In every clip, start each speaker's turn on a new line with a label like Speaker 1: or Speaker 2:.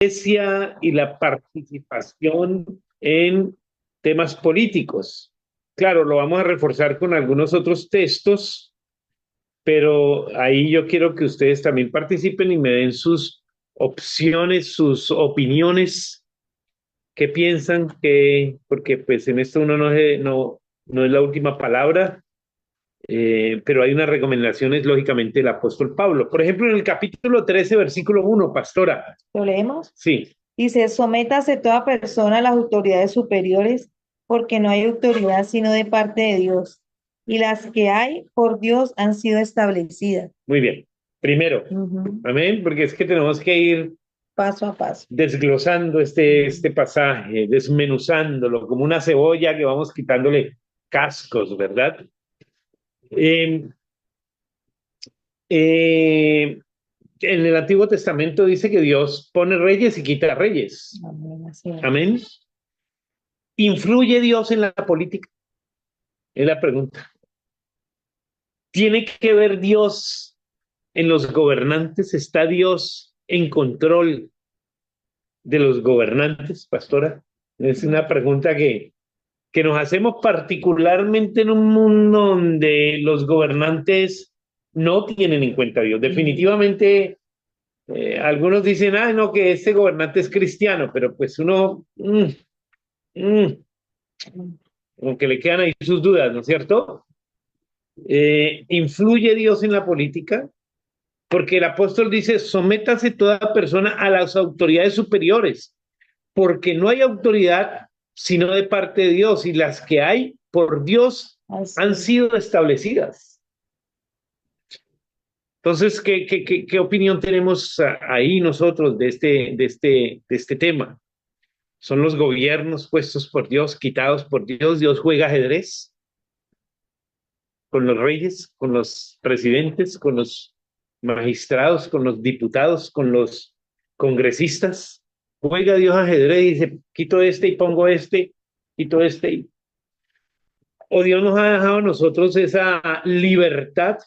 Speaker 1: iglesia y la participación en temas políticos. Claro, lo vamos a reforzar con algunos otros textos, pero ahí yo quiero que ustedes también participen y me den sus opciones, sus opiniones, qué piensan, porque pues en esto uno no es la última palabra, pero hay unas recomendaciones, lógicamente, del apóstol Pablo. Por ejemplo, en el capítulo 13, versículo 1, pastora.
Speaker 2: ¿Lo leemos?
Speaker 1: Sí,
Speaker 2: Dice, sométase toda persona a las autoridades superiores, porque no hay autoridad sino de parte de Dios, y las que hay por Dios han sido establecidas.
Speaker 1: muy bien. Primero,
Speaker 2: Ujú.
Speaker 1: amén, porque es que tenemos que ir
Speaker 2: Paso a paso.
Speaker 1: desglosando este pasaje, desmenuzándolo como una cebolla que vamos quitándole cascos, ¿verdad? Eh, eh, en el Antiguo Testamento dice que Dios pone reyes y quita reyes.
Speaker 2: Amén, así es.
Speaker 1: Amén. ¿Influye Dios en la política? Es la pregunta. ¿Tiene que ver Dios en los gobernantes? ¿Está Dios en control de los gobernantes, pastora? Es una pregunta que nos hacemos particularmente en un mundo donde los gobernantes no tienen en cuenta a Dios. Definitivamente, algunos dicen, ah, no, que ese gobernante es cristiano, pero pues uno, mm, como que le quedan ahí sus dudas, ¿no es cierto? ¿Influye Dios en la política? Porque el apóstol dice, sométase toda persona a las autoridades superiores, porque no hay autoridad sino de parte de Dios, y las que hay por Dios
Speaker 2: Así
Speaker 1: han
Speaker 2: es.
Speaker 1: sido establecidas. Entonces, ¿qué opinión tenemos ahí nosotros de este tema? ¿Son los gobiernos puestos por Dios, quitados por Dios? ¿Dios juega ajedrez con los reyes, con los presidentes, con los magistrados, con los diputados, con los congresistas? ¿Juega Dios ajedrez y dice, quito este y pongo este, quito este? ¿O Dios nos ha dejado a nosotros esa libertad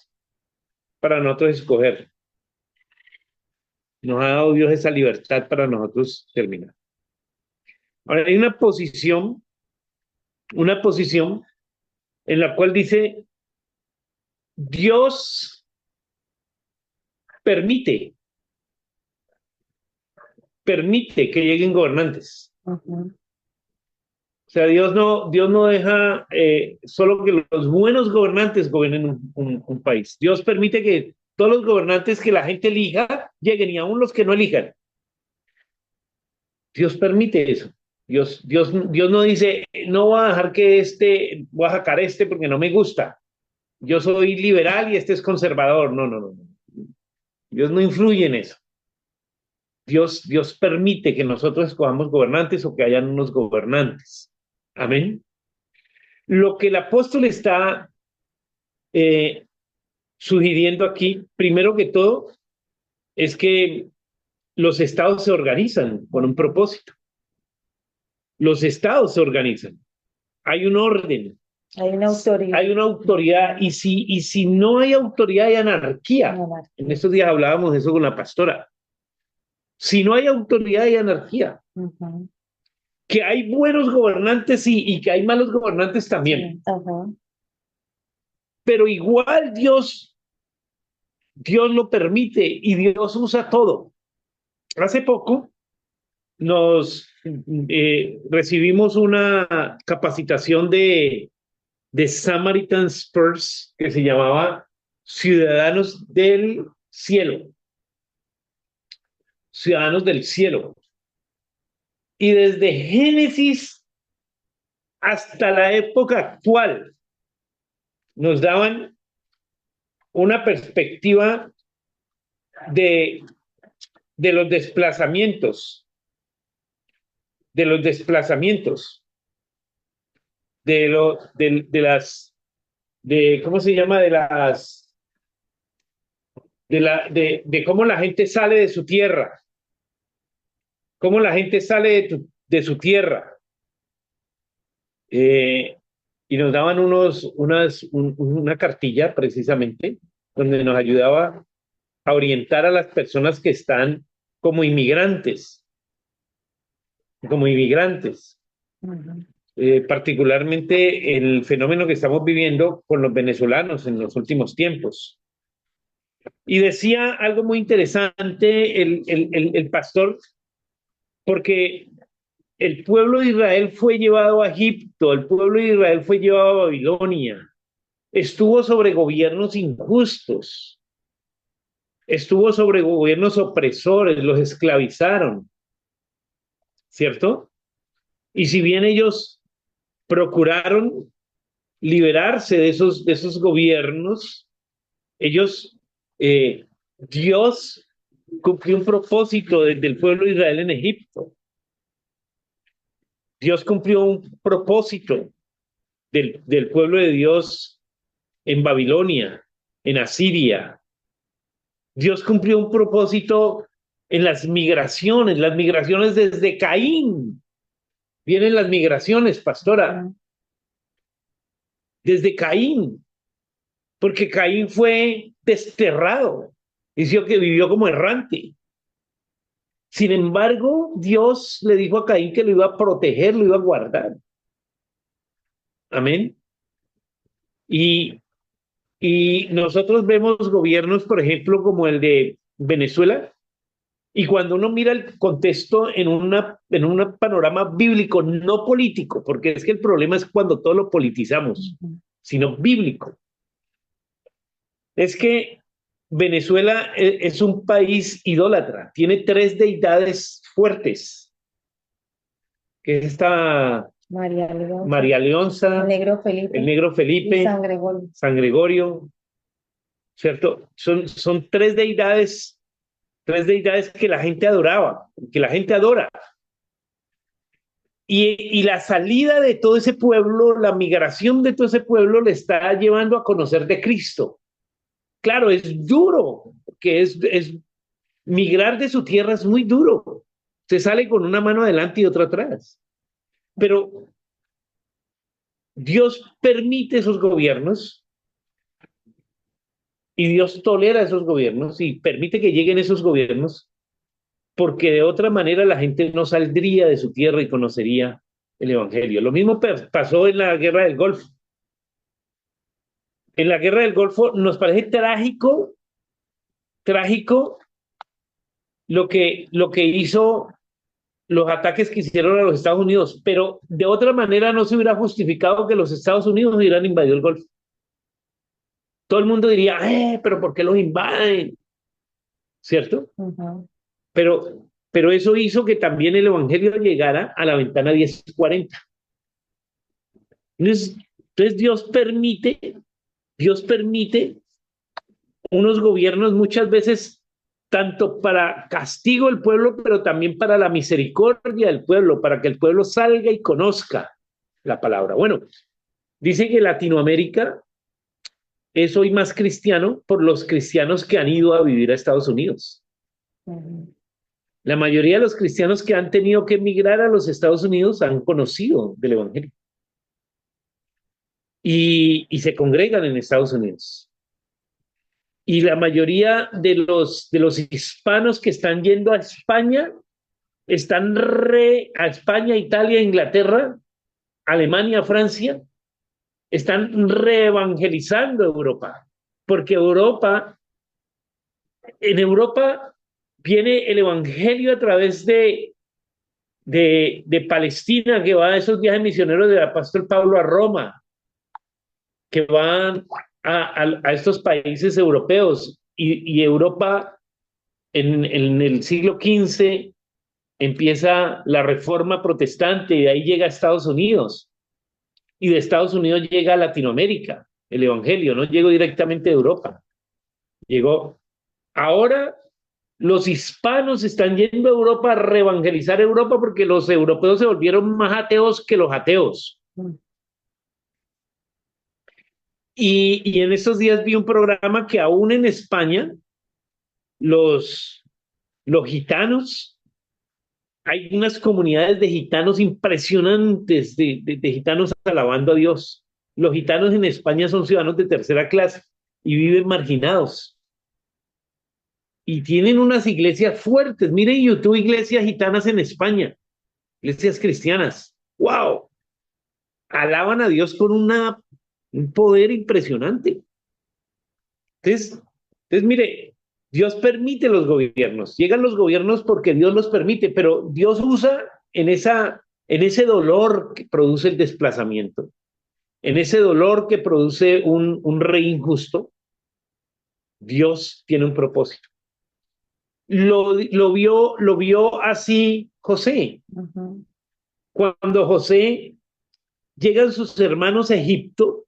Speaker 1: para nosotros escoger? Nos ha dado Dios esa libertad para nosotros terminar. Ahora, hay una posición en la cual dice, Dios permite, permite que lleguen gobernantes.
Speaker 2: Ujú.
Speaker 1: O sea, Dios no deja solo que los buenos gobernantes gobiernen un país. Dios permite que todos los gobernantes que la gente elija lleguen y aún los que no elijan. Dios permite eso. Dios no dice, no voy a dejar que voy a sacar porque no me gusta. Yo soy liberal y este es conservador. No, no, no. Dios no influye en eso. Dios permite que nosotros escojamos gobernantes o que hayan unos gobernantes. Amén. Lo que el apóstol está eh, sugiriendo aquí, primero que todo, es que los estados se organizan con un propósito. Los estados se organizan. Hay un orden,
Speaker 2: Hay una autoridad.
Speaker 1: hay una autoridad, y si no hay autoridad, hay anarquía. En
Speaker 2: Monarquía.
Speaker 1: estos días hablábamos de eso con la pastora. Si no hay autoridad, hay anarquía.
Speaker 2: Ujú.
Speaker 1: Que hay buenos gobernantes y que hay malos gobernantes también.
Speaker 2: Sí. Ajá.
Speaker 1: Pero igual Dios lo permite y Dios usa todo. Hace poco nos recibimos una capacitación de Samaritan Spurs que se llamaba Ciudadanos del Cielo. Ciudadanos del Cielo. Y desde Génesis hasta la época actual nos daban una perspectiva de, de los desplazamientos, de los desplazamientos, ¿cómo se llama? De cómo la gente sale de su tierra, cómo la gente sale de su tierra. Eh, y nos daban una cartilla precisamente donde nos ayudaba a orientar a las personas que están como inmigrantes. como inmigrantes.
Speaker 2: Ujú.
Speaker 1: Particularmente el fenómeno que estamos viviendo con los venezolanos en los últimos tiempos. Y decía algo muy interesante el pastor, porque el pueblo de Israel fue llevado a Egipto, el pueblo de Israel fue llevado a Babilonia, estuvo sobre gobiernos injustos, estuvo sobre gobiernos opresores, los esclavizaron, ¿cierto? Y si bien ellos procuraron liberarse de esos gobiernos, ellos, Dios cumplió un propósito del pueblo de Israel en Egipto. Dios cumplió un propósito del pueblo de Dios en Babilonia, en Asiria. Dios cumplió un propósito en las migraciones desde Caín. Vienen las migraciones, pastora,
Speaker 2: Ujú.
Speaker 1: desde Caín, porque Caín fue desterrado, dice que vivió como errante. Sin embargo, Dios le dijo a Caín que lo iba a proteger, lo iba a guardar. Amén. Y, y nosotros vemos gobiernos, por ejemplo, como el de Venezuela, y cuando uno mira el contexto en un panorama bíblico, no político, porque es que el problema es cuando todo lo politizamos,
Speaker 2: Ujú.
Speaker 1: sino bíblico. Es que Venezuela es un país idólatra, tiene tres deidades fuertes, que es esta
Speaker 2: María Leonza,
Speaker 1: María
Speaker 2: el
Speaker 1: Leonza,
Speaker 2: negro
Speaker 1: el
Speaker 2: Felipe
Speaker 1: negro
Speaker 2: y San
Speaker 1: Felipe,
Speaker 2: Gregorio.
Speaker 1: San Gregorio, ¿cierto? Son tres deidades que la gente adoraba, que la gente adora. Y la salida de todo ese pueblo, la migración de todo ese pueblo le está llevando a conocer de Cristo. Claro, es duro, que es migrar de su tierra es muy duro. Se sale con una mano adelante y otra atrás. Pero Dios permite esos gobiernos y Dios tolera esos gobiernos y permite que lleguen esos gobiernos porque de otra manera la gente no saldría de su tierra y conocería el Evangelio. Lo mismo pasó en la guerra del Golfo. En la guerra del Golfo nos parece trágico, trágico lo que hizo los ataques que hicieron a los Estados Unidos, pero de otra manera no se hubiera justificado que los Estados Unidos hubieran invadido el Golfo. Todo el mundo diría, pero ¿por qué los invaden? ¿Cierto?
Speaker 2: Ujú.
Speaker 1: Pero eso hizo que también el Evangelio llegara a la ventana 1040. Entonces Dios permite unos gobiernos muchas veces tanto para castigo del pueblo, pero también para la misericordia del pueblo, para que el pueblo salga y conozca la palabra. Bueno, dice que Latinoamérica es hoy más cristiano por los cristianos que han ido a vivir a Estados Unidos.
Speaker 2: Ujú.
Speaker 1: La mayoría de los cristianos que han tenido que emigrar a los Estados Unidos han conocido del Evangelio y se congregan en Estados Unidos. Y la mayoría de los hispanos que están yendo a España están a España, Italia, Inglaterra, Alemania, Francia, están reevangelizando Europa, porque en Europa viene el Evangelio a través de Palestina, que va a esos viajes misioneros del apóstol Pablo a Roma, que van a estos países europeos, y Europa en el siglo XV empieza la reforma protestante y de ahí llega a Estados Unidos y de Estados Unidos llega a Latinoamérica, el Evangelio, no llegó directamente a Europa, llegó. Ahora los hispanos están yendo a Europa a reevangelizar Europa porque los europeos se volvieron más ateos que los ateos. Y en estos días vi un programa que aún en España los, los gitanos, hay unas comunidades de gitanos impresionantes, de gitanos alabando a Dios. Los gitanos en España son ciudadanos de tercera clase y viven marginados. Y tienen unas iglesias fuertes. Miren YouTube, iglesias gitanas en España. iglesias cristianas, wow, alaban a Dios con un poder impresionante. Entonces, mire, Dios permite los gobiernos, llegan los gobiernos porque Dios los permite, pero Dios usa en ese dolor que produce el desplazamiento, en ese dolor que produce un rey injusto, Dios tiene un propósito. Lo vio así José.
Speaker 2: Ujú.
Speaker 1: Cuando José llegan sus hermanos a Egipto,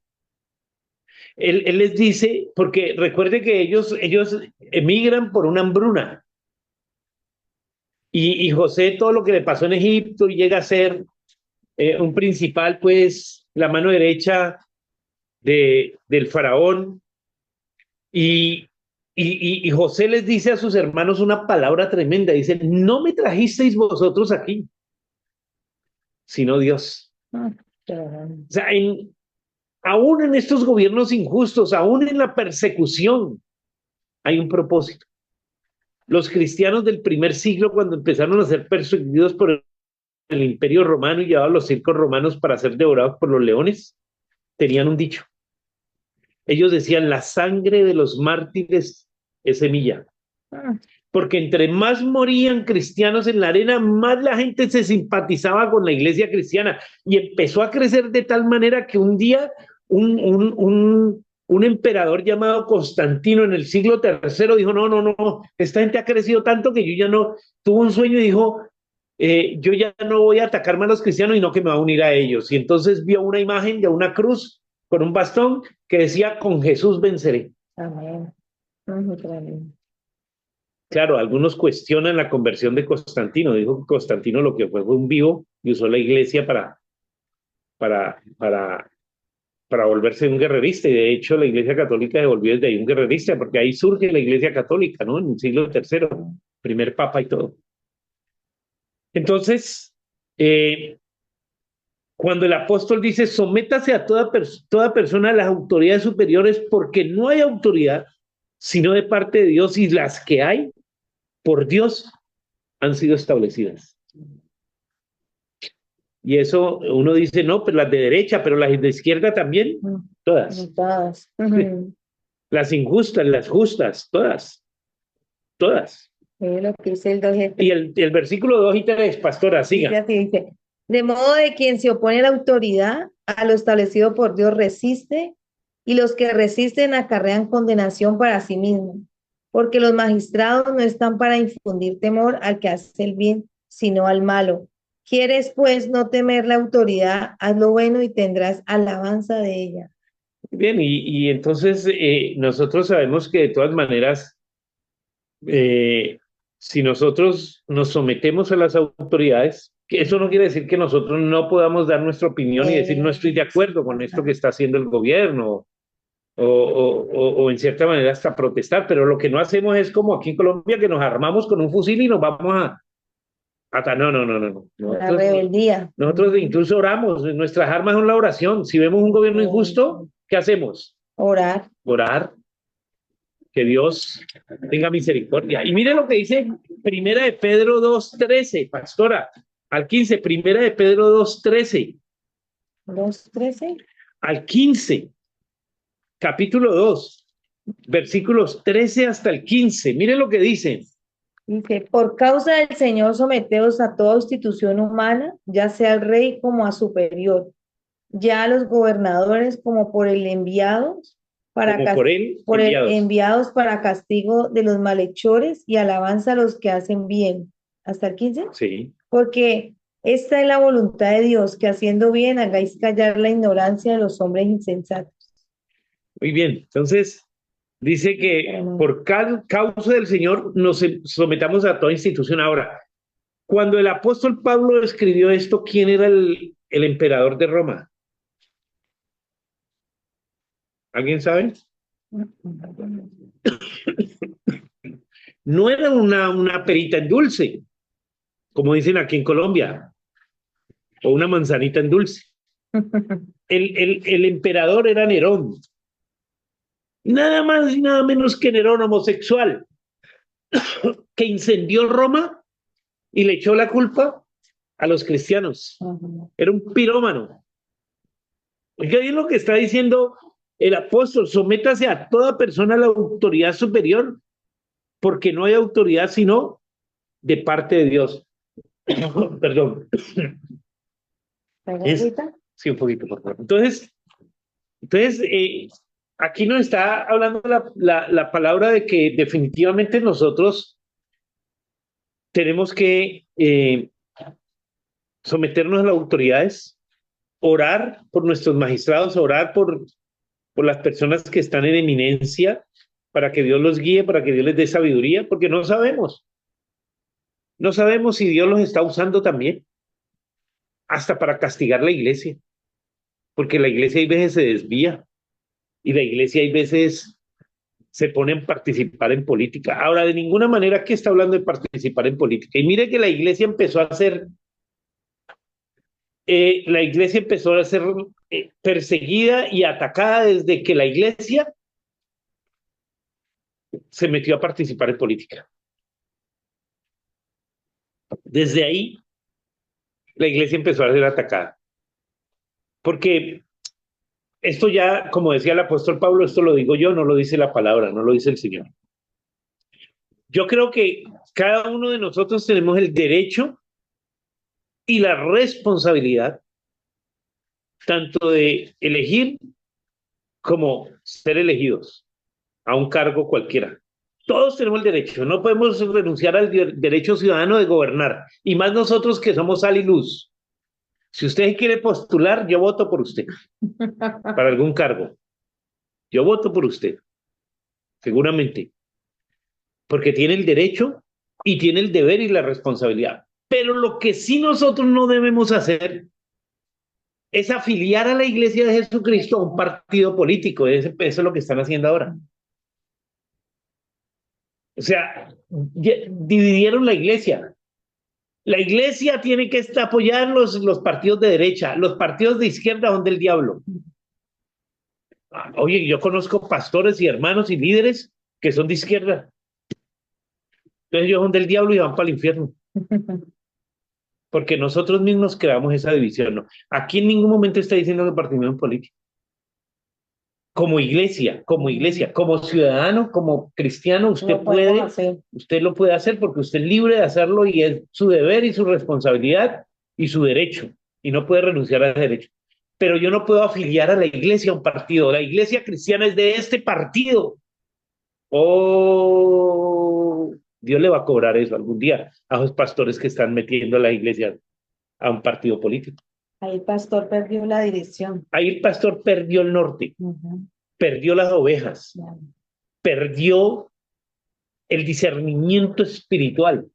Speaker 1: él les dice, porque recuerde que ellos emigran por una hambruna. Y José, todo lo que le pasó en Egipto, y llega a ser un principal, pues, la mano derecha del faraón. Y, y José les dice a sus hermanos una palabra tremenda. Dice, no me trajisteis vosotros aquí, sino Dios.
Speaker 2: Ah, claro.
Speaker 1: O sea, aún en estos gobiernos injustos, aún en la persecución, hay un propósito. Los cristianos del primer siglo, cuando empezaron a ser perseguidos por el Imperio Romano y llevados a los circos romanos para ser devorados por los leones, tenían un dicho. Ellos decían, la sangre de los mártires es semilla.
Speaker 2: Ah,
Speaker 1: Porque entre más morían cristianos en la arena, más la gente se simpatizaba con la iglesia cristiana y empezó a crecer de tal manera que un día un emperador llamado Constantino en el siglo III dijo, no, no, no, esta gente ha crecido tanto que yo ya no, tuvo un sueño y dijo, yo ya no voy a atacar más a los cristianos y no que me va a unir a ellos. Y entonces vio una imagen de una cruz con un bastón que decía, con Jesús venceré.
Speaker 2: amén. Ujú, claro.
Speaker 1: Claro, algunos cuestionan la conversión de Constantino. Dijo que Constantino lo que fue un vivo y usó la iglesia para, para, para volverse un guerrerista. Y de hecho, la iglesia católica se volvió desde ahí un guerrerista, porque ahí surge la iglesia católica, ¿no? En el siglo III, primer papa y todo. Entonces, cuando el apóstol dice, sométase a toda persona a las autoridades superiores, porque no hay autoridad sino de parte de Dios, y las que hay por Dios han sido establecidas. Y eso uno dice, no, pues las de derecha, pero las de izquierda también, todas.
Speaker 2: Todas. Ujú.
Speaker 1: Las injustas, las justas, todas, todas.
Speaker 2: Es lo que dice el 2 y el
Speaker 1: Y
Speaker 2: 3.
Speaker 1: el versículo 2 y 3, pastora,
Speaker 2: Dice
Speaker 1: siga.
Speaker 2: así, dice, de modo de quien se opone a la autoridad, a lo establecido por Dios resiste, y los que resisten acarrean condenación para sí mismos, porque los magistrados no están para infundir temor al que hace el bien, sino al malo. ¿Quieres, pues, no temer la autoridad? Haz lo bueno y tendrás alabanza de ella.
Speaker 1: Bien, y entonces nosotros sabemos que de todas maneras, eh, si nosotros nos sometemos a las autoridades, que eso no quiere decir que nosotros no podamos dar nuestra opinión y decir no estoy de acuerdo con esto que está haciendo el gobierno, o en cierta manera hasta protestar, pero lo que no hacemos es como aquí en Colombia, que nos armamos con un fusil y nos vamos no, no, no, no, no.
Speaker 2: La rebeldía.
Speaker 1: Nosotros incluso oramos, nuestras armas son la oración. Si vemos un gobierno injusto, ¿qué hacemos?
Speaker 2: Orar.
Speaker 1: Orar, que Dios tenga misericordia. Y mire lo que dice Primera de Pedro 2:13, pastora, al 15, Primera de Pedro 2:13,
Speaker 2: 2:13.
Speaker 1: al 15, capítulo 2, versículos 13 hasta el 15. Mire lo que dice.
Speaker 2: Dice, por causa del Señor someteos a toda institución humana, ya sea al rey como a superior, ya a los gobernadores como por el enviados
Speaker 1: Como por él
Speaker 2: por el
Speaker 1: enviados.
Speaker 2: enviados para castigo de los malhechores y alabanza a los que hacen bien. ¿Hasta el 15?
Speaker 1: Sí.
Speaker 2: Porque esta es la voluntad de Dios, que haciendo bien hagáis callar la ignorancia de los hombres insensatos.
Speaker 1: Muy bien. Entonces, dice que por causa del Señor nos sometamos a toda institución. Ahora, cuando el apóstol Pablo escribió esto, ¿quién era el emperador de Roma? ¿Alguien sabe? No era una perita en dulce, como dicen aquí en Colombia, o una manzanita en dulce. El emperador era Nerón. Nada más y nada menos que Nerón, homosexual, que incendió Roma y le echó la culpa a los cristianos.
Speaker 2: Ujú.
Speaker 1: Era un pirómano. Oiga bien lo que está diciendo el apóstol: sométase a toda persona a la autoridad superior, porque no hay autoridad sino de parte de Dios. Perdón.
Speaker 2: ¿Tengo
Speaker 1: Es,
Speaker 2: agüita?
Speaker 1: sí, un poquito, por favor. Entonces, aquí nos está hablando la palabra de que definitivamente nosotros tenemos que someternos a las autoridades, orar por nuestros magistrados, orar por las personas que están en eminencia, para que Dios los guíe, para que Dios les dé sabiduría, porque no sabemos si Dios los está usando también, hasta para castigar la iglesia, porque la iglesia hay veces se desvía y la iglesia hay veces se pone a participar en política. Ahora, de ninguna manera aquí está hablando de participar en política. Y mire que la iglesia empezó a ser perseguida y atacada desde que la iglesia se metió a participar en política. Desde ahí, la iglesia empezó a ser atacada. Porque esto ya, como decía el apóstol Pablo, esto lo digo yo, no lo dice la palabra, no lo dice el Señor. Yo creo que cada uno de nosotros tenemos el derecho y la responsabilidad tanto de elegir como ser elegidos a un cargo cualquiera. Todos tenemos el derecho, no podemos renunciar al derecho ciudadano de gobernar, y más nosotros que somos sal y luz. Si usted quiere postular, yo voto por usted para algún cargo. Yo voto por usted, seguramente, porque tiene el derecho y tiene el deber y la responsabilidad. Pero lo que sí nosotros no debemos hacer es afiliar a la Iglesia de Jesucristo a un partido político. Eso es lo que están haciendo ahora. O sea, dividieron la Iglesia. La Iglesia tiene que apoyar los partidos de derecha, los partidos de izquierda son del diablo. Oye, yo conozco pastores y hermanos y líderes que son de izquierda. Entonces ellos son del diablo y van para el infierno. Porque nosotros mismos creamos esa división, ¿no? Aquí en ningún momento está diciendo que partimos en política. Como iglesia, como ciudadano, como cristiano, usted lo puede hacer porque usted es libre de hacerlo y es su deber y su responsabilidad y su derecho. Y no puede renunciar a ese derecho. Pero yo no puedo afiliar a la iglesia a un partido. La iglesia cristiana es de este partido. Oh, Dios le va a cobrar eso algún día a los pastores que están metiendo a la iglesia a un partido político.
Speaker 2: Ahí el pastor perdió la dirección.
Speaker 1: Ahí el pastor perdió el norte, perdió las ovejas, perdió el discernimiento espiritual.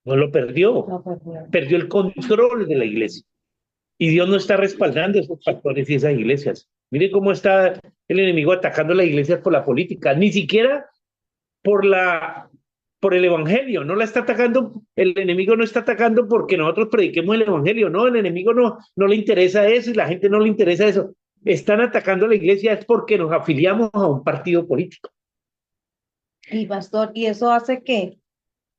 Speaker 1: No lo perdió, perdió el control de la iglesia. Y Dios no está respaldando a esos pastores y esas iglesias. Mire cómo está el enemigo atacando a las iglesias por la política, ni siquiera por el evangelio, no la está atacando, el enemigo no está atacando porque nosotros prediquemos el evangelio, no, el enemigo no le interesa eso y la gente no le interesa eso. Están atacando a la iglesia es porque nos afiliamos a un partido político.
Speaker 2: Y pastor, y eso hace que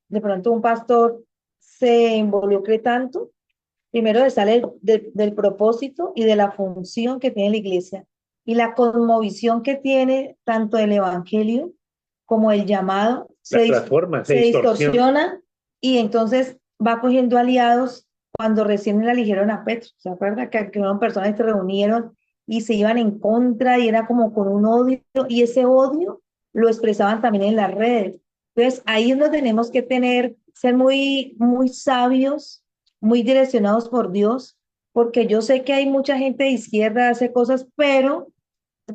Speaker 2: de pronto un pastor se involucre tanto, primero de sale del propósito y de la función que tiene la iglesia y la cosmovisión que tiene tanto el evangelio como el llamado
Speaker 1: La transforma, se
Speaker 2: distorsiona y entonces va cogiendo aliados. Cuando recién la eligieron a Petro, ¿se acuerda que fueron personas que se reunieron y se iban en contra y era como con un odio y ese odio lo expresaban también en las redes? Entonces ahí es donde tenemos que ser muy, muy sabios, muy direccionados por Dios, porque yo sé que hay mucha gente de izquierda que hace cosas, pero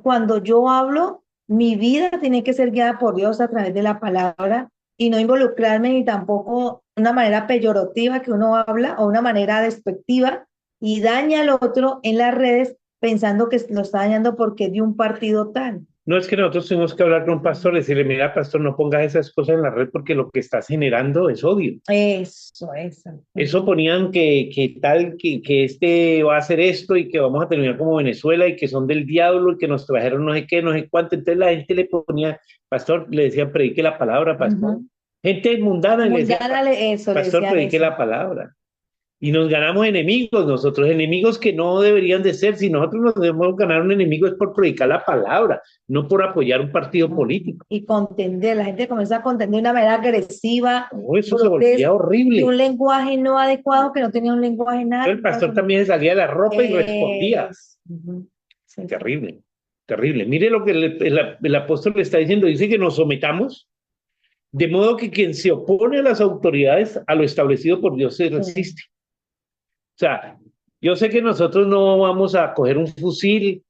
Speaker 2: cuando yo hablo, mi vida tiene que ser guiada por Dios a través de la palabra y no involucrarme ni tampoco una manera peyorativa que uno habla o una manera despectiva y daña al otro en las redes pensando que lo está dañando porque es de un partido tal.
Speaker 1: No es que nosotros tenemos que hablar con un pastor y decirle, mira, pastor, no pongas esas cosas en la red porque lo que estás generando es odio. Eso ponían que este va a hacer esto y que vamos a terminar como Venezuela y que son del diablo y que nos trajeron no sé qué, no sé cuánto. Entonces la gente le ponía, pastor, le decían, predique la palabra, pastor. Gente mundana, le decía,
Speaker 2: Mundana, eso, le
Speaker 1: pastor,
Speaker 2: decían
Speaker 1: predique
Speaker 2: eso.
Speaker 1: la palabra. Y nos ganamos enemigos nosotros, enemigos que no deberían de ser. Si nosotros nos debemos ganar un enemigo es por predicar la palabra, no por apoyar un partido político.
Speaker 2: Y contender, la gente comenzó a contender de una manera agresiva,
Speaker 1: Oh, eso se volvía
Speaker 2: grotesca, de
Speaker 1: horrible.
Speaker 2: un lenguaje no adecuado, que no tenía un lenguaje nada.
Speaker 1: El pastor también se salía de la ropa y respondía.
Speaker 2: Ujú. Sí, sí.
Speaker 1: Terrible, terrible. Mire lo que el apóstol le está diciendo. Dice que nos sometamos, de modo que quien se opone a las autoridades, a lo establecido por Dios, se resiste. O sea, yo sé que nosotros no vamos a coger un fusil,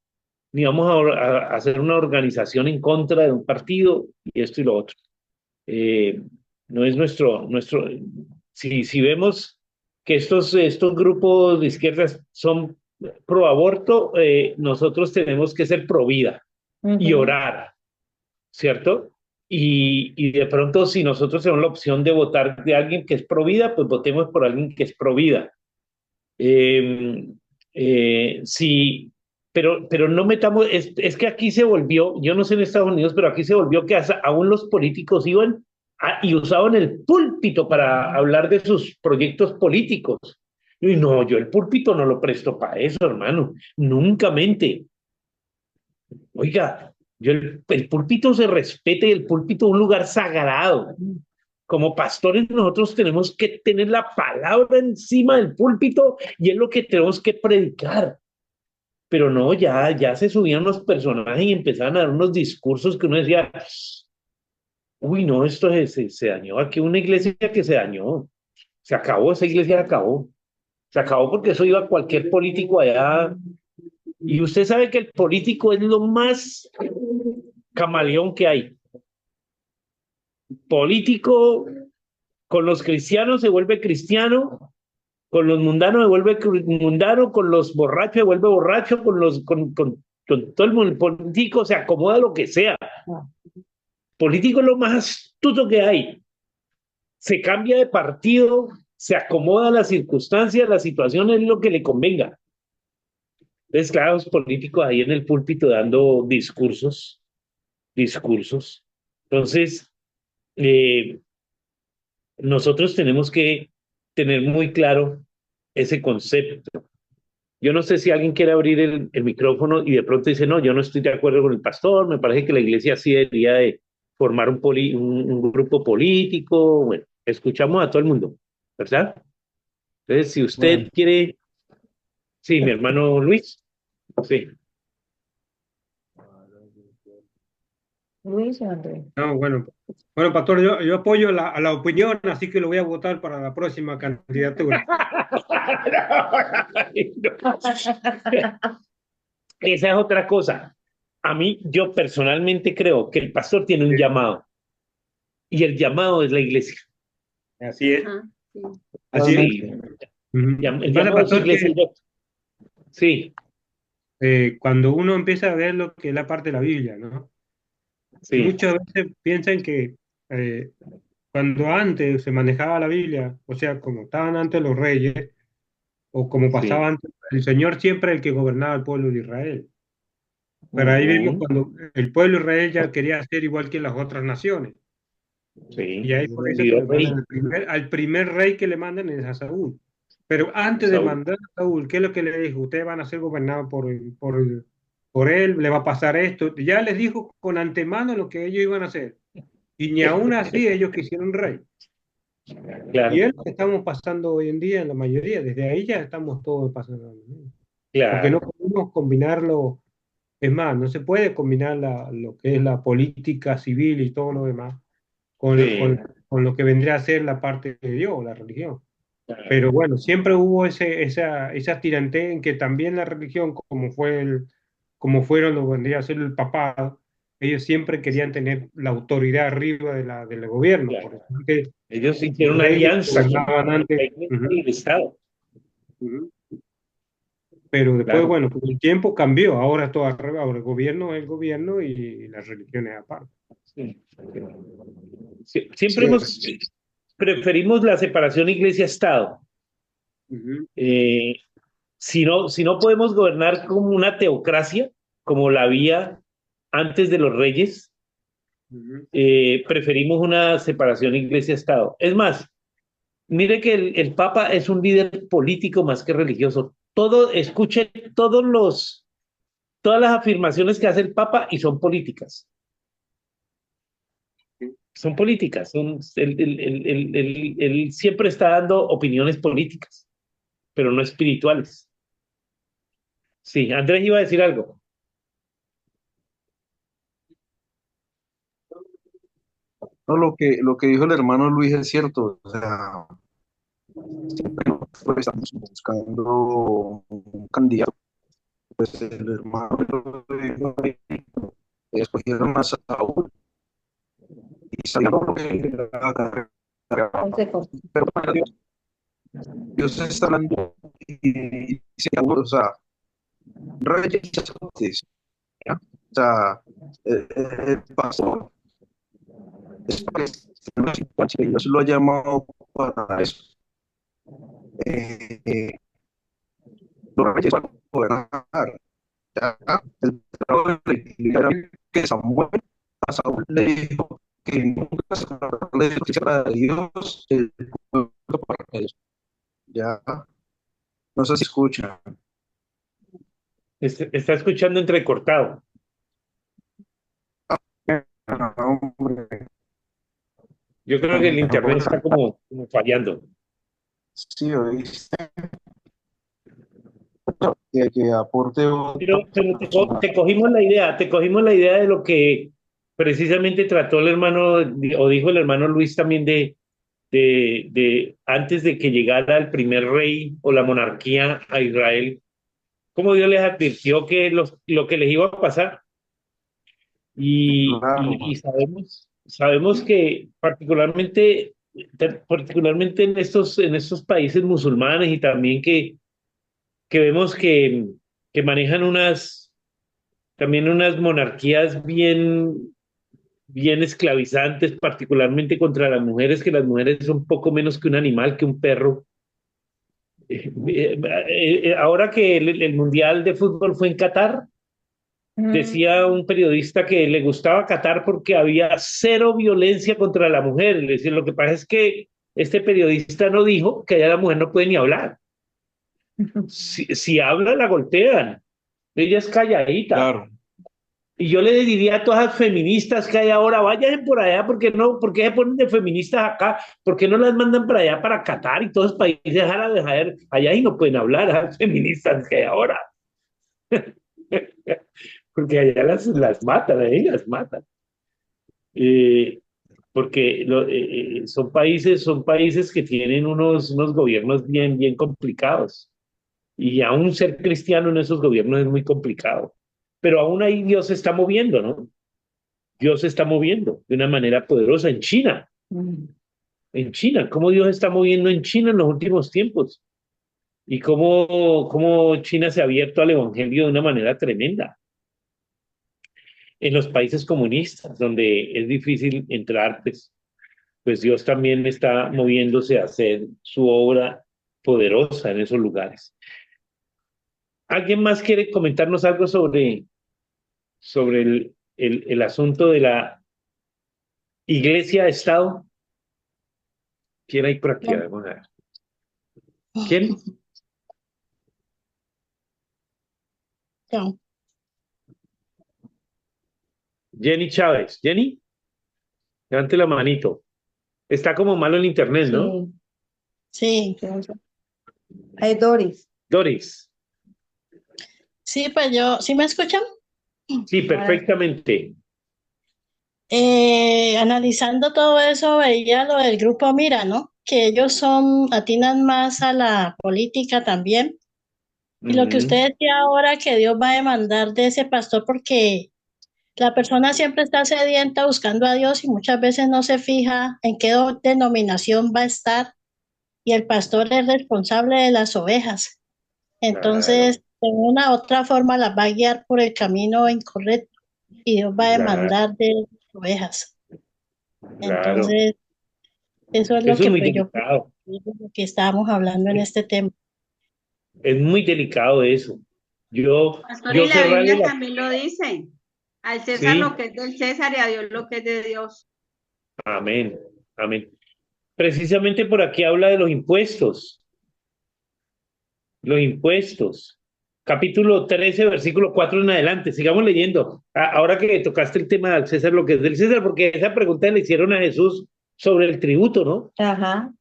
Speaker 1: ni vamos a hacer una organización en contra de un partido, y esto y lo otro. Eh, no es nuestro si vemos que estos grupos de izquierdas son pro aborto, nosotros tenemos que ser pro vida y
Speaker 2: Ujú.
Speaker 1: orar, ¿cierto? Y de pronto, si nosotros tenemos la opción de votar de alguien que es pro vida, pues votemos por alguien que es pro vida. Eh, sí, pero no metamos, es que aquí se volvió, yo no sé en Estados Unidos, pero aquí se volvió que hasta aún los políticos iban y usaban el púlpito para hablar de sus proyectos políticos. Y no, yo el púlpito no lo presto para eso, hermano, nunca mente. Oiga, el púlpito se respete, el púlpito es un lugar sagrado. Como pastores nosotros tenemos que tener la palabra encima del púlpito y es lo que tenemos que predicar. Pero no, ya se subían los personajes y empezaban a dar unos discursos que uno decía, uy, no, esto se dañó. Aquí una iglesia que se dañó. Se acabó, esa iglesia acabó. Se acabó porque eso iba cualquier político allá. Y usted sabe que el político es lo más camaleón que hay. Político con los cristianos se vuelve cristiano, con los mundanos se vuelve mundano, con los borrachos se vuelve borracho, con todo el mundo. El político se acomoda a lo que sea. Político es lo más astuto que hay. Se cambia de partido, se acomoda a las circunstancias, la situación es lo que le convenga. Entonces, claro, los políticos ahí en el púlpito dando discursos. Entonces, eh, nosotros tenemos que tener muy claro ese concepto. Yo no sé si alguien quiere abrir el micrófono y de pronto dice, no, yo no estoy de acuerdo con el pastor, me parece que la iglesia sí debería de formar un grupo político. Bueno, escuchamos a todo el mundo, ¿verdad? Entonces, si
Speaker 3: Bueno,
Speaker 1: usted quiere, sí, mi hermano Luis, sí.
Speaker 2: Luis o Andrés.
Speaker 3: no, bueno, pastor, yo apoyo a la opinión, así que lo voy a votar para la próxima candidatura.
Speaker 1: Esa es otra cosa. A mí, yo personalmente creo que el pastor tiene un llamado y el llamado es la iglesia.
Speaker 3: Así es,
Speaker 2: Ajá, sí.
Speaker 3: así es.
Speaker 1: Sí,
Speaker 3: Ujú.
Speaker 1: el
Speaker 3: Pasa,
Speaker 1: llamado es
Speaker 3: pastor,
Speaker 1: iglesia.
Speaker 3: que
Speaker 1: Sí,
Speaker 3: cuando uno empieza a ver lo que es la parte de la Biblia, ¿no?
Speaker 1: sí,
Speaker 3: Muchas veces piensan que eh, cuando antes se manejaba la Biblia, o sea, como estaban antes los reyes, o como
Speaker 1: sí.
Speaker 3: pasaba antes, el Señor siempre es el que gobernaba al pueblo de Israel. Pero ahí vimos
Speaker 1: Ujú,
Speaker 3: cuando el pueblo de Israel ya quería ser igual que las otras naciones.
Speaker 1: sí.
Speaker 3: Y ahí por eso que
Speaker 1: Dios
Speaker 3: le mandan
Speaker 1: rey.
Speaker 3: al primer rey que le mandan es a Saúl. Pero antes de
Speaker 1: Saúl.
Speaker 3: mandar a Saúl, ¿qué es lo que le dijo? Ustedes van a ser gobernados por él, le va a pasar esto. Ya les dijo con antemano lo que ellos iban a hacer. Y ni aún así ellos quisieron rey. Y
Speaker 1: Claro,
Speaker 3: es lo que estamos pasando hoy en día en la mayoría. Desde ahí ya estamos todos pasando, ¿no? Porque no
Speaker 1: claro.
Speaker 3: podemos combinarlo. Es más, no se puede combinar lo que es la política civil y todo lo demás con,
Speaker 1: Sí,
Speaker 3: con lo que vendría a ser la parte de Dios, la religión.
Speaker 1: claro.
Speaker 3: Pero bueno, siempre hubo esa tirantez en que también la religión, como fueron lo que vendría a ser el papado, ellos siempre querían tener la autoridad arriba del gobierno. Por eso
Speaker 1: Claro.
Speaker 3: es que
Speaker 1: Ellos hicieron
Speaker 3: los
Speaker 1: una
Speaker 3: reyes
Speaker 1: alianza
Speaker 3: gobernaban
Speaker 1: con
Speaker 3: antes.
Speaker 1: la iglesia
Speaker 3: Ujú,
Speaker 1: y el Estado.
Speaker 3: ujú. Pero después,
Speaker 1: Claro.
Speaker 3: bueno, con el tiempo cambió. Ahora todo al revés. Ahora el gobierno es el gobierno y las religiones aparte.
Speaker 1: Sí. Siempre
Speaker 3: Sí.
Speaker 1: preferimos la separación iglesia-Estado.
Speaker 3: Ujú.
Speaker 1: Eh, si no podemos gobernar como una teocracia, como la había antes de los reyes,
Speaker 3: Ujú.
Speaker 1: Preferimos una separación iglesia-estado. Es más, mire que el Papa es un líder político más que religioso. Todo, escuche todas las afirmaciones que hace el Papa y son políticas. Son políticas. Él siempre está dando opiniones políticas, pero no espirituales. Sí, Andrés iba a decir algo.
Speaker 4: No, lo que dijo el hermano Luis es cierto. O sea, siempre nosotros estamos buscando un candidato. Pues el hermano escogieron a Saúl y sabían lo que era. Pero para Dios está hablando y se o sea, reyes y sacerdotes, ¿ya? O sea, el pastor es para que Dios lo ha llamado para eso. Eh, los reyes van a gobernar. Ya, el trabajo era que Samuel a Saúl le dijo que nunca se le dijo que para Dios, el pueblo para Dios. Ya, no sé si escuchan.
Speaker 1: Está escuchando entrecortado.
Speaker 4: Hombre,
Speaker 1: Yo creo que el internet está como fallando.
Speaker 4: sí, oíste que aporte otra
Speaker 1: Pero
Speaker 4: persona.
Speaker 1: te cogimos la idea de lo que precisamente trató el hermano, o dijo el hermano Luis también de antes de que llegara el primer rey o la monarquía a Israel, cómo Dios les advirtió que lo que les iba a pasar.
Speaker 4: Claro,
Speaker 1: Y sabemos que particularmente en estos países musulmanes y también que vemos que manejan también unas monarquías bien esclavizantes, particularmente contra las mujeres, que las mujeres son poco menos que un animal, que un perro. Ahora que el Mundial de Fútbol fue en Qatar, decía un periodista que le gustaba Qatar porque había cero violencia contra la mujer. Es decir, lo que pasa es que este periodista no dijo que allá la mujer no puede ni hablar. Si habla, la golpean. Ella es calladita.
Speaker 4: claro.
Speaker 1: Y yo le diría a todas las feministas que hay ahora, vayan por allá, ¿porque no? ¿Por qué se ponen de feministas acá? ¿Por qué no las mandan para allá, para Qatar y todos los países árabes allá y no pueden hablar a las feministas que hay ahora? Porque allá las matan, ahí las matan. Eh, porque son países que tienen unos gobiernos bien complicados. Y aún ser cristiano en esos gobiernos es muy complicado. Pero aún ahí Dios se está moviendo, ¿no? Dios se está moviendo de una manera poderosa en China. En China, cómo Dios está moviendo en China en los últimos tiempos y cómo China se ha abierto al evangelio de una manera tremenda. En los países comunistas, donde es difícil entrar, pues Dios también está moviéndose a hacer su obra poderosa en esos lugares. ¿Alguien más quiere comentarnos algo sobre el asunto de la iglesia-estado? ¿Quién hay por aquí?
Speaker 5: No,
Speaker 1: Vamos a ver. ¿Quién?
Speaker 5: no.
Speaker 1: Jenny Chávez. Jenny, levante la manito. Está como malo el internet, ¿no?
Speaker 2: Sí,
Speaker 5: Sí,
Speaker 2: hay Doris.
Speaker 1: Doris.
Speaker 5: sí, pues yo, ¿sí me escuchan?
Speaker 1: Sí,
Speaker 2: Ahora,
Speaker 1: perfectamente.
Speaker 5: Analizando todo eso, veía lo del grupo Mira, ¿no? Que ellos atinan más a la política también. Y lo que
Speaker 1: Ujú.
Speaker 5: usted decía ahora, que Dios va a demandar de ese pastor porque la persona siempre está sedienta buscando a Dios y muchas veces no se fija en qué denominación va a estar y el pastor es responsable de las ovejas.
Speaker 1: Claro,
Speaker 5: Entonces, de una u otra forma las va a guiar por el camino incorrecto y Dios va a
Speaker 1: claro,
Speaker 5: demandar de las ovejas.
Speaker 1: claro.
Speaker 5: Entonces, eso es lo
Speaker 1: Eso es
Speaker 5: que
Speaker 1: muy
Speaker 5: pues yo
Speaker 1: delicado.
Speaker 5: de lo que estábamos hablando en este tema.
Speaker 1: Es muy delicado eso. Yo,
Speaker 6: Pastor,
Speaker 1: yo
Speaker 6: y la
Speaker 1: cerrarle
Speaker 6: Biblia
Speaker 1: la...
Speaker 6: también lo dice. Al César
Speaker 1: ¿sí?
Speaker 6: lo que es del César y a Dios lo que es de Dios.
Speaker 1: Amén, amén. Precisamente por aquí habla de los impuestos. Los impuestos. Capítulo 13, versículo 4 en adelante. Sigamos leyendo. Ahora que tocaste el tema del César, lo que es del César, porque esa pregunta le hicieron a Jesús sobre el tributo, ¿no?
Speaker 2: Ajá.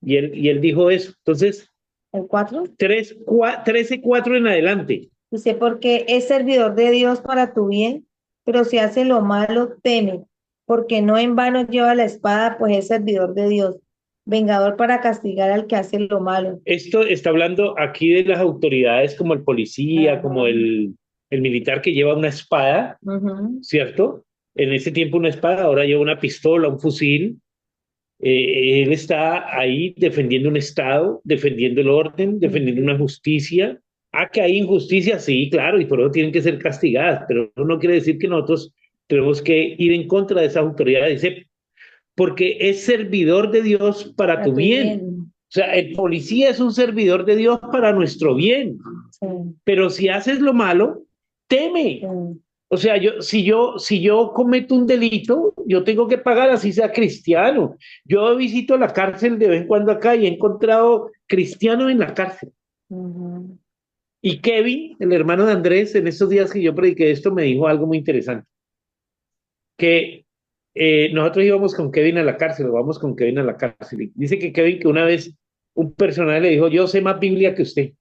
Speaker 1: Y él dijo eso. Entonces,
Speaker 2: El 4.
Speaker 1: 13, 4 en adelante.
Speaker 2: Dice, porque es servidor de Dios para tu bien, pero si hace lo malo, teme, porque no en vano lleva la espada, pues es servidor de Dios, vengador para castigar al que hace lo malo.
Speaker 1: Esto está hablando aquí de las autoridades como el policía, como el militar que lleva una espada,
Speaker 2: Ujú.
Speaker 1: ¿cierto? En ese tiempo una espada, ahora lleva una pistola, un fusil. Él está ahí defendiendo un Estado, defendiendo el orden, defendiendo una justicia. Que hay injusticia, sí, claro, y por eso tienen que ser castigadas, pero eso no quiere decir que nosotros tenemos que ir en contra de esas autoridades. Dice, porque es servidor de Dios para tu bien. O sea, el policía es un servidor de Dios para nuestro bien.
Speaker 2: Sí,
Speaker 1: Pero si haces lo malo, teme.
Speaker 2: sí.
Speaker 1: O sea, si yo cometo un delito, yo tengo que pagar así sea cristiano. Yo visito la cárcel de vez en cuando acá y he encontrado cristianos en la cárcel.
Speaker 2: Ujú.
Speaker 1: Y Kevin, el hermano de Andrés, en estos días que yo prediqué esto, me dijo algo muy interesante. Que nosotros íbamos con Kevin a la cárcel, o vamos con Kevin a la cárcel. Y dice que Kevin, que una vez un personaje le dijo, yo sé más Biblia que usted.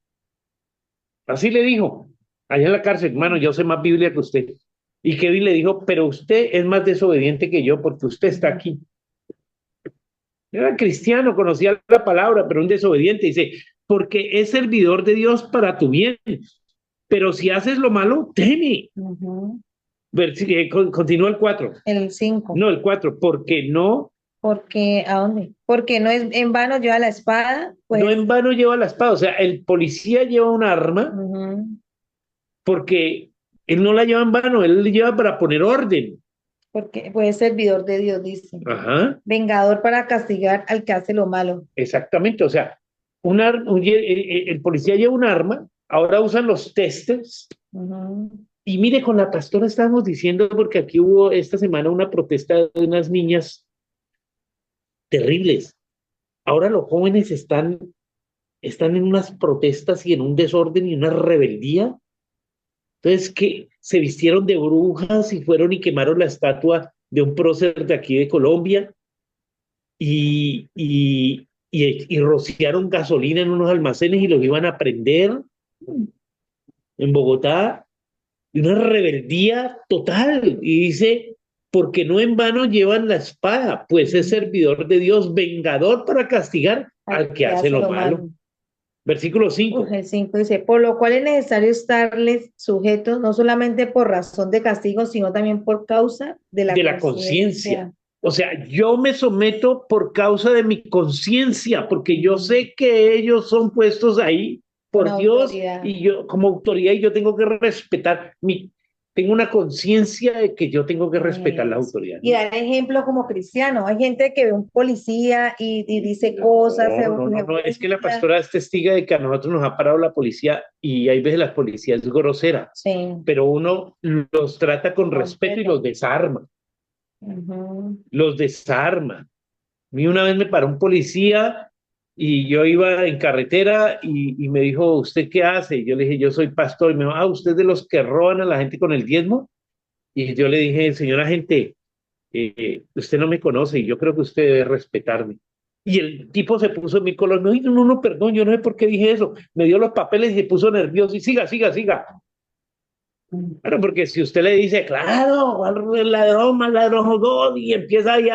Speaker 1: Así le dijo, allá en la cárcel, hermano, yo sé más Biblia que usted. Y Kevin le dijo, pero usted es más desobediente que yo porque usted está aquí. Era cristiano, conocía la palabra, pero un desobediente. Dice, porque es servidor de Dios para tu bien. Pero si haces lo malo, teme.
Speaker 2: Ujú.
Speaker 1: Continúa el 4.
Speaker 2: El 5.
Speaker 1: No, el 4. Porque no,
Speaker 2: Porque, ¿a dónde? Porque no es en vano lleva la espada,
Speaker 1: no
Speaker 2: pues.
Speaker 1: en vano lleva la espada. O sea, el policía lleva un arma
Speaker 2: Ujú.
Speaker 1: porque él no la lleva en vano, él la lleva para poner orden.
Speaker 2: Porque pues es servidor de Dios, dice.
Speaker 1: Ajá.
Speaker 2: Vengador para castigar al que hace lo malo.
Speaker 1: Exactamente, o sea, el policía lleva un arma, ahora usan los testes,
Speaker 2: Ujú.
Speaker 1: y mire, con la pastora estábamos diciendo, porque aquí hubo esta semana una protesta de unas niñas terribles. Ahora los jóvenes están en unas protestas y en un desorden y una rebeldía. Entonces, que se vistieron de brujas y fueron y quemaron la estatua de un prócer de aquí de Colombia y rociaron gasolina en unos almacenes y los iban a prender en Bogotá, y una rebeldía total. Y dice, porque no en vano llevan la espada, pues es servidor de Dios, vengador para castigar al que hace lo malo. Versículo 5.
Speaker 2: El 5 dice, por lo cual es necesario estarles sujetos, no solamente por razón de castigo, sino también por causa de
Speaker 1: De la conciencia. O sea, yo me someto por causa de mi conciencia, porque yo sé que ellos son puestos ahí por
Speaker 2: Con
Speaker 1: Dios
Speaker 2: autoridad.
Speaker 1: y yo como autoridad y yo tengo que respetar tengo una conciencia de que yo tengo que respetar la autoridad.
Speaker 2: Y dar ejemplo como cristiano. Hay gente que ve un policía y dice cosas.
Speaker 1: No, es que la pastora es testiga de que a nosotros nos ha parado la policía y hay veces la policía es grosera,
Speaker 2: Sí.
Speaker 1: pero uno los trata con respeto y los desarma.
Speaker 2: Ujú.
Speaker 1: Los desarma. A mí una vez me paró un policía y yo iba en carretera y me dijo, ¿usted qué hace? Y yo le dije, yo soy pastor. Y me dijo, ¿usted es de los que roban a la gente con el diezmo? Y yo le dije, señora agente, usted no me conoce y yo creo que usted debe respetarme. Y el tipo se puso en mi color, no, no, perdón, yo no sé por qué dije eso. Me dio los papeles y se puso nervioso y siga. Claro, porque si usted le dice, claro, el ladrón, más ladrón jugó, y empieza ahí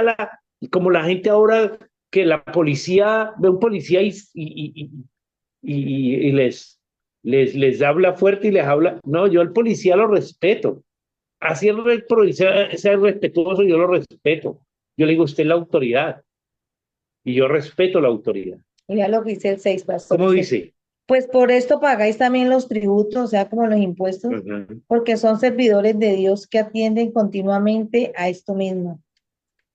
Speaker 1: como la gente ahora, que la policía, ve un policía y les habla fuerte y les habla, no, yo al policía lo respeto. Así el policía sea respetuoso, yo lo respeto. Yo le digo, usted es la autoridad y yo respeto la autoridad.
Speaker 2: Mira lo que dice el 6, pastor.
Speaker 1: ¿Cómo dice?
Speaker 2: Pues por esto pagáis también los tributos, o sea, como los impuestos, porque son servidores de Dios que atienden continuamente a esto mismo.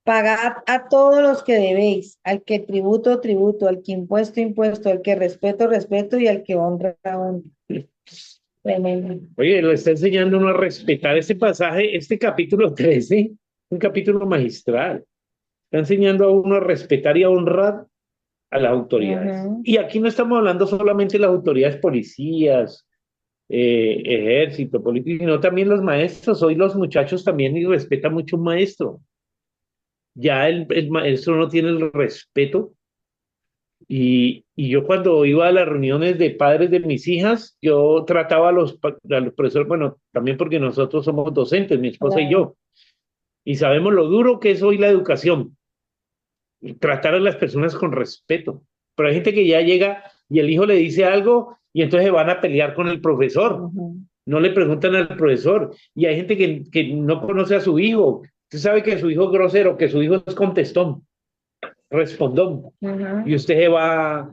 Speaker 2: Pagad a todos los que debéis, al que tributo, tributo, al que impuesto, impuesto, al que respeto, respeto y al que honra, honra. Tremendo.
Speaker 1: Oye, lo está enseñando uno a respetar este pasaje, este capítulo 13, un capítulo magistral. Está enseñando a uno a respetar y a honrar a las autoridades.
Speaker 2: Ujú.
Speaker 1: Y aquí no estamos hablando solamente de las autoridades policías, ejército, político, sino también los maestros. Hoy los muchachos también y respetan mucho un maestro. Ya el maestro no tiene el respeto. Y yo cuando iba a las reuniones de padres de mis hijas, yo trataba a los profesores, bueno, también porque nosotros somos docentes, mi esposa y
Speaker 2: Claro.
Speaker 1: yo, y sabemos lo duro que es hoy la educación, y tratar a las personas con respeto. Pero hay gente que ya llega y el hijo le dice algo y entonces van a pelear con el profesor,
Speaker 2: Ujú.
Speaker 1: no le preguntan al profesor. Y hay gente que no conoce a su hijo. Usted sabe que su hijo es grosero, que su hijo es contestón, respondón, y
Speaker 2: Ujú.
Speaker 1: usted se va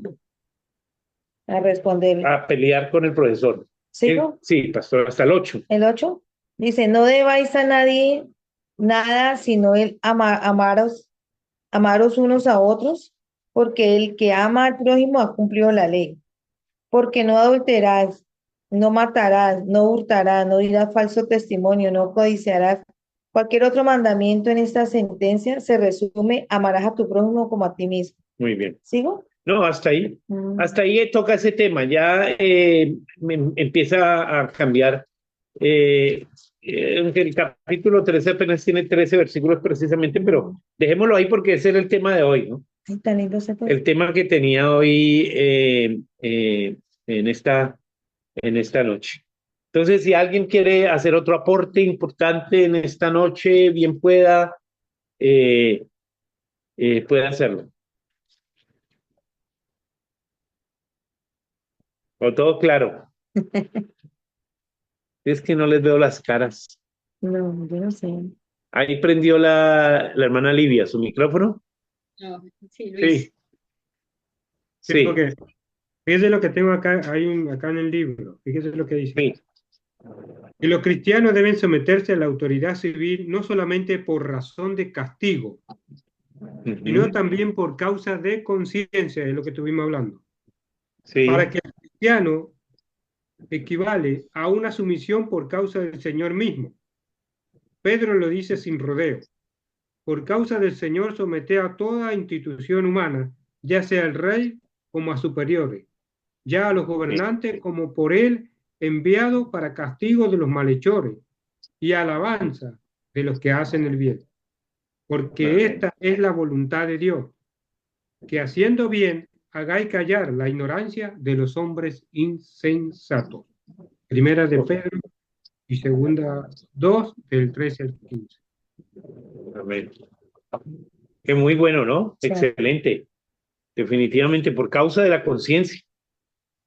Speaker 2: A responderle.
Speaker 1: a pelear con el profesor.
Speaker 2: ¿Sigo?
Speaker 1: Sí, pastor, hasta el 8.
Speaker 2: El 8 dice, no debáis a nadie nada, sino el amaros unos a otros, porque el que ama al prójimo ha cumplido la ley. Porque no adulterarás, no matarás, no hurtarás, no dirás falso testimonio, no codiciarás. Cualquier otro mandamiento en esta sentencia se resume, amarás a tu prójimo como a ti mismo.
Speaker 1: Muy bien.
Speaker 2: ¿Sigo?
Speaker 1: No, hasta ahí. Hasta ahí toca ese tema. Ya empieza a cambiar. Aunque el capítulo 13 apenas tiene 13 versículos precisamente, pero dejémoslo ahí porque ese era el tema de hoy, ¿no?
Speaker 2: Ay, tan lindo ese
Speaker 1: El tema que tenía hoy en esta noche. Entonces, si alguien quiere hacer otro aporte importante en esta noche, bien eh, puede hacerlo. O todo claro. Es que no les veo las caras.
Speaker 2: No, yo no sé.
Speaker 1: Ahí prendió la hermana Livia su micrófono.
Speaker 5: No, sí, Luis.
Speaker 1: Sí,
Speaker 3: Sí,
Speaker 1: sí,
Speaker 3: porque fíjese lo que tengo acá, acá en el libro, fíjese lo que dice.
Speaker 1: sí.
Speaker 3: Que los cristianos deben someterse a la autoridad civil no solamente por razón de castigo, sino
Speaker 1: Ujú,
Speaker 3: también por causa de conciencia, de lo que estuvimos hablando. Para
Speaker 1: sí,
Speaker 3: que el cristiano equivale a una sumisión por causa del Señor mismo. Pedro lo dice sin rodeo. Por causa del Señor somete a toda institución humana, ya sea el rey como a superiores, ya a los
Speaker 1: sí,
Speaker 3: gobernantes como por él enviado para castigo de los malhechores y alabanza de los que hacen el bien. Porque
Speaker 1: amén.
Speaker 3: esta es la voluntad de Dios, que haciendo bien hagáis callar la ignorancia de los hombres insensatos. Primera de Pedro y segunda 2 del 13 al 15.
Speaker 1: Amén. Que muy bueno, ¿no?
Speaker 2: Sí.
Speaker 1: Excelente. Definitivamente por causa de la conciencia.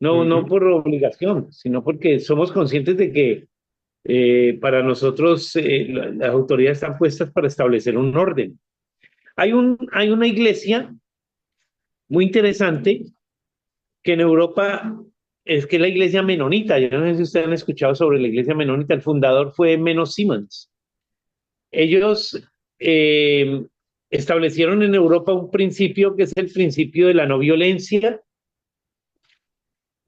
Speaker 1: No, no por obligación, sino porque somos conscientes de que para nosotros las autoridades están puestas para establecer un orden. Hay una iglesia muy interesante que en Europa es que la iglesia menonita. Yo no sé si ustedes han escuchado sobre la iglesia menonita. El fundador fue Menno Simons. Ellos eh, establecieron en Europa un principio que es el principio de la no violencia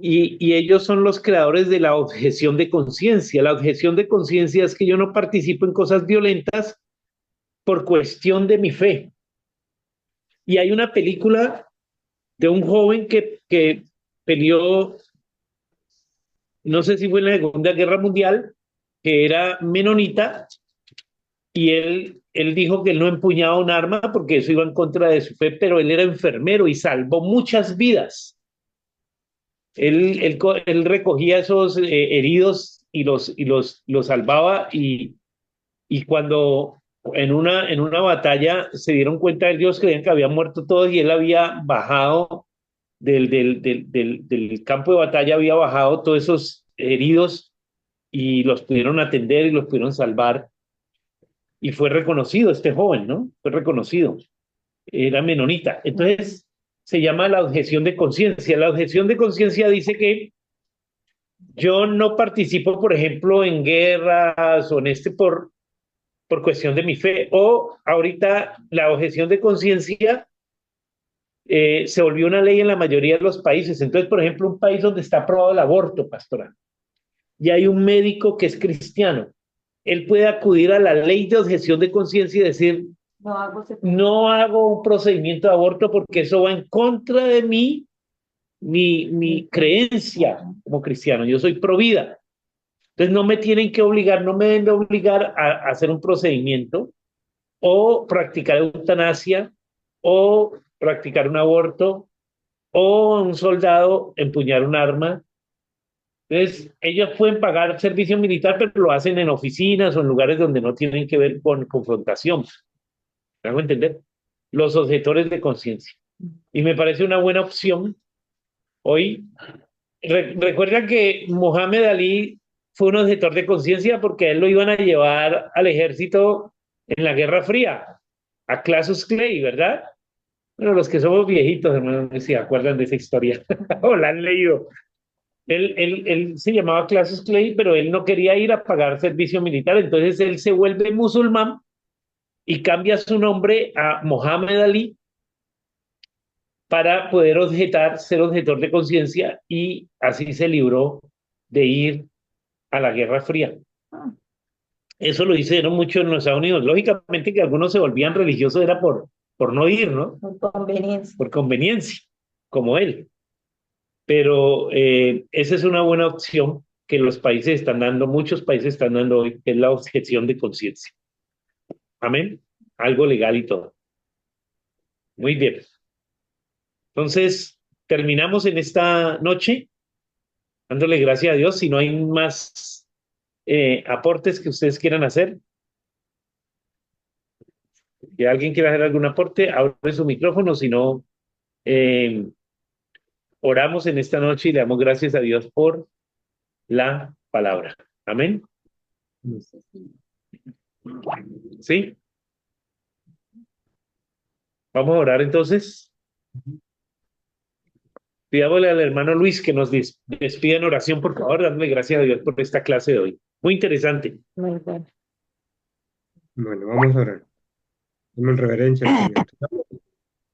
Speaker 1: y ellos son los creadores de la objeción de conciencia. La objeción de conciencia es que yo no participo en cosas violentas por cuestión de mi fe. Y hay una película de un joven que peleó, no sé si fue en la Segunda Guerra Mundial, que era menonita, y él dijo que él no empuñaba un arma porque eso iba en contra de su fe, pero él era enfermero y salvó muchas vidas. Él recogía esos heridos y los salvaba y cuando en una batalla se dieron cuenta de Dios, creían que habían muerto todos y él había bajado del campo de batalla, había bajado todos esos heridos y los pudieron atender y los pudieron salvar. Y fue reconocido este joven, ¿no? Fue reconocido. Era menonita. Entonces, se llama la objeción de conciencia. La objeción de conciencia dice que yo no participo, por ejemplo, en guerras o en por cuestión de mi fe. O ahorita la objeción de conciencia se volvió una ley en la mayoría de los países. Entonces, por ejemplo, un país donde está aprobado el aborto, pastora. y hay un médico que es cristiano, él puede acudir a la ley de objeción de conciencia y decir, no hago un procedimiento de aborto porque eso va en contra de mi creencia como cristiano. Yo soy pro vida. Entonces no me tienen que obligar, no me deben de obligar a hacer un procedimiento o practicar eutanasia o practicar un aborto o un soldado empuñar un arma. Entonces, ellos pueden pagar servicio militar, pero lo hacen en oficinas o en lugares donde no tienen que ver con confrontación. ¿Me hago entender? Los objetores de conciencia. Y me parece una buena opción. Hoy, recuerdan que Mohamed Ali fue un objetor de conciencia porque a él lo iban a llevar al ejército en la Guerra Fría, a Cassius Clay, ¿verdad? Bueno, los que somos viejitos, hermanos, no sé si se acuerdan de esa historia o la han leído. Él se llamaba Cassius Clay, pero él no quería ir a pagar servicio militar, entonces él se vuelve musulmán y cambia su nombre a Mohamed Ali para poder ser objetor de conciencia, y así se libró de ir a la Guerra Fría. Eso lo hicieron mucho en los Estados Unidos. Lógicamente que algunos se volvían religiosos era por no ir, ¿no?
Speaker 2: Por conveniencia.
Speaker 1: Por conveniencia, como él. Pero esa es una buena opción que los países están dando, muchos países están dando hoy, que es la objeción de conciencia. Amén. Algo legal y todo. Muy bien. Entonces, terminamos en esta noche, dándole gracias a Dios. Si no hay más aportes que ustedes quieran hacer, si alguien quiere hacer algún aporte, abre su micrófono. Si no, oramos en esta noche y le damos gracias a Dios por la palabra. Amén. ¿Sí? Vamos a orar entonces. Pidámosle al hermano Luis que nos despida en oración, por favor, dándole gracias a Dios por esta clase de hoy. Muy interesante.
Speaker 2: Muy bueno.
Speaker 3: Bueno, vamos a orar. Damos reverencia al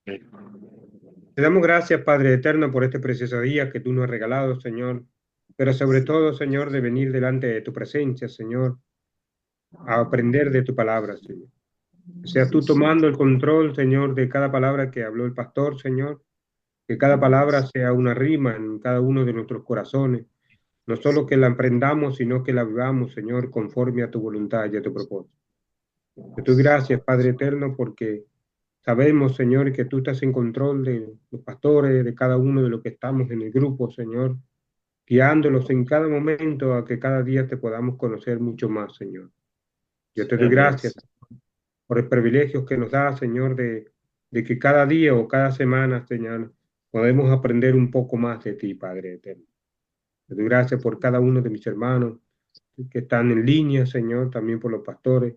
Speaker 3: Señor. Te damos gracias, Padre eterno, por este precioso día que tú nos has regalado, Señor. Pero sobre todo, Señor, de venir delante de tu presencia, Señor, a aprender de tu palabra, Señor. O sea, tú tomando el control, Señor, de cada palabra que habló el pastor, Señor. Que cada palabra sea una rima en cada uno de nuestros corazones. No solo que la aprendamos, sino que la vivamos, Señor, conforme a tu voluntad y a tu propósito. Te doy gracias, Padre eterno, porque sabemos, Señor, que tú estás en control de los pastores, de cada uno de los que estamos en el grupo, Señor, guiándolos en cada momento a que cada día te podamos conocer mucho más, Señor. Yo te doy gracias por el privilegio que nos da, Señor, de que cada día o cada semana, Señor, podemos aprender un poco más de ti, Padre eterno. Te doy gracias por cada uno de mis hermanos que están en línea, Señor, también por los pastores,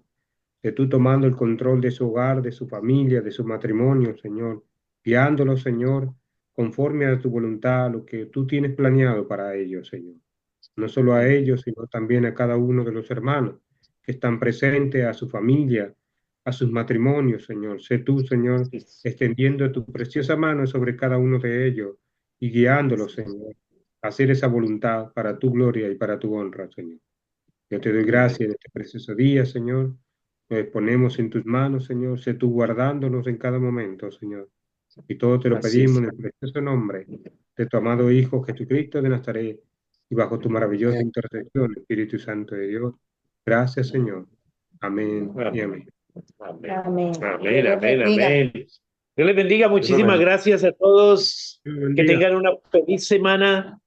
Speaker 3: que tú tomando el control de su hogar, de su familia, de su matrimonio, Señor, guiándolos, Señor, conforme a tu voluntad, lo que tú tienes planeado para ellos, Señor. No solo a ellos, sino también a cada uno de los hermanos que están presentes, a su familia, a sus matrimonios, Señor. Sé tú, Señor, extendiendo tu preciosa mano sobre cada uno de ellos y guiándolos, Señor, a hacer esa voluntad para tu gloria y para tu honra, Señor. Yo te doy gracias en este precioso día, Señor. Nos ponemos en tus manos, Señor. Sé tú guardándonos en cada momento, Señor. Y todo te lo pedimos en el precioso nombre de tu amado Hijo Jesucristo de Nazaret y bajo tu maravillosa intercesión, Espíritu Santo de Dios. Gracias, Señor. Amén y amén.
Speaker 1: Amén.
Speaker 2: Amén.
Speaker 1: Amén, amén, amén. Dios les bendiga. Muchísimas gracias a todos. Que tengan una feliz semana